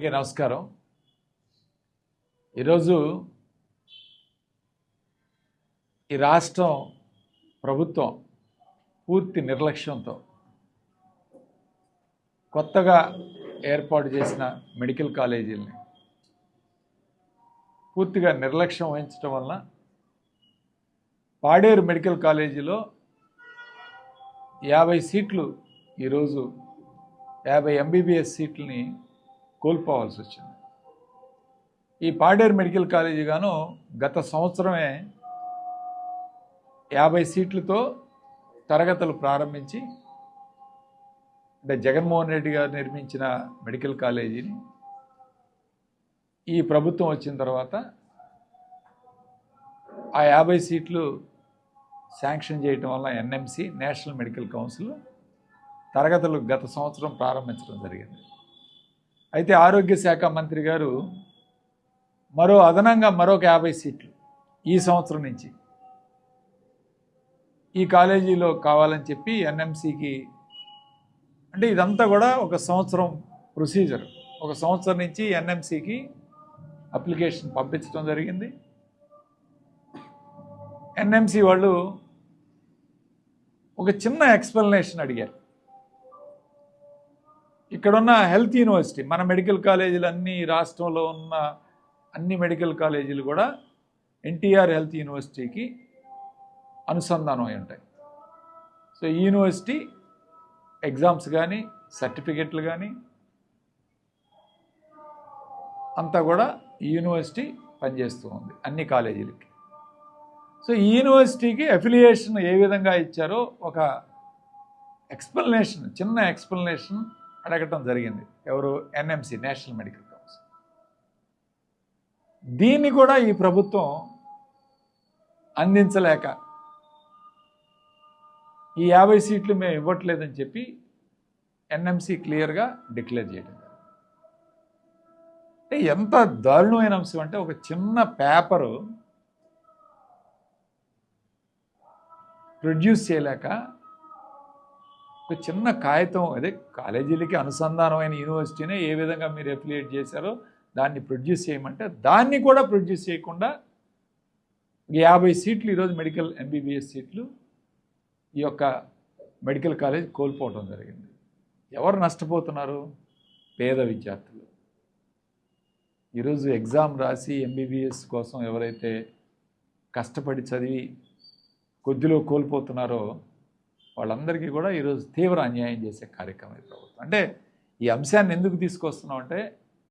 నమస్కారం. ఈరోజు ఈ రాష్ట్రం ప్రభుత్వం పూర్తి నిర్లక్ష్యంతో కొత్తగా ఏర్పాటు చేసిన మెడికల్ కాలేజీలని పూర్తిగా నిర్లక్ష్యం వహించడం వలన పాడేరు మెడికల్ కాలేజీలో 50 సీట్లు ఈరోజు 50 ఎంబీబీఎస్ సీట్లని కోల్పోవాల్సి వచ్చింది. ఈ పాడేరు మెడికల్ కాలేజీ గాను గత సంవత్సరమే 50 సీట్లతో తరగతులు ప్రారంభించి, అంటే జగన్మోహన్ రెడ్డి గారు నిర్మించిన మెడికల్ కాలేజీని ఈ ప్రభుత్వం వచ్చిన తర్వాత ఆ 50 సీట్లు శాంక్షన్ చేయటం వల్ల ఎన్ఎంసి నేషనల్ మెడికల్ కౌన్సిల్ తరగతులు గత సంవత్సరం ప్రారంభించడం జరిగింది. అయితే ఆరోగ్య శాఖ మంత్రి గారు అదనంగా మరొక 50 సీట్లు ఈ సంవత్సరం నుంచి ఈ కాలేజీలో కావాలని చెప్పి ఎన్ఎంసికి, అంటే ఇదంతా కూడా ఒక సంవత్సరం ప్రొసీజర్, ఒక సంవత్సరం నుంచి ఎన్ఎంసికి అప్లికేషన్ పంపించడం జరిగింది. ఎన్ఎంసి వాళ్ళు ఒక చిన్న ఎక్స్ప్లెనేషన్ అడిగారు. ఇక్కడున్న హెల్త్ యూనివర్సిటీ, మన మెడికల్ కాలేజీలు అన్ని రాష్ట్రంలో ఉన్న అన్ని మెడికల్ కాలేజీలు కూడా ఎన్టీఆర్ హెల్త్ యూనివర్సిటీకి అనుసంధానం అయి ఉంటాయి. సో ఈ యూనివర్సిటీ ఎగ్జామ్స్ కానీ సర్టిఫికెట్లు కానీ అంతా కూడా ఈ యూనివర్సిటీ పనిచేస్తూ ఉంది అన్ని కాలేజీలకి. సో ఈ యూనివర్సిటీకి అఫిలియేషన్ ఏ విధంగా ఇచ్చారో ఒక ఎక్స్ప్లెనేషన్, చిన్న ఎక్స్ప్లెనేషన్ అడగటం జరిగింది. ఎవరు? NMC national medical council. దీన్ని కూడా ఈ ప్రభుత్వం అందించలేక ఈ 50 సీట్లు మేము ఇవ్వట్లేదని చెప్పి ఎన్ఎంసి క్లియర్గా డిక్లేర్ చేయడం. అంటే ఎంత దారుణమైన అంశం అంటే, ఒక చిన్న పేపరు ప్రొడ్యూస్ చేయలేక, ఒక చిన్న కాగితం, అదే కాలేజీలకి అనుసంధానమైన యూనివర్సిటీనే ఏ విధంగా మీరు అఫిలియేట్ చేశారో దాన్ని ప్రొడ్యూస్ చేయమంటే దాన్ని కూడా ప్రొడ్యూస్ చేయకుండా 50 సీట్లు ఈరోజు మెడికల్ ఎంబీబీఎస్ సీట్లు ఈ యొక్క మెడికల్ కాలేజ్ కోల్పోవడం జరిగింది. ఎవరు నష్టపోతున్నారు? పేద విద్యార్థులు. ఈరోజు ఎగ్జామ్ రాసి ఎంబీబీఎస్ కోసం ఎవరైతే కష్టపడి చదివి కొద్దిలో కోల్పోతున్నారో వాళ్ళందరికీ కూడా ఈరోజు తీవ్ర అన్యాయం చేసే కార్యక్రమం ప్రభుత్వం. అంటే ఈ అంశాన్ని ఎందుకు తీసుకొస్తున్నాం అంటే,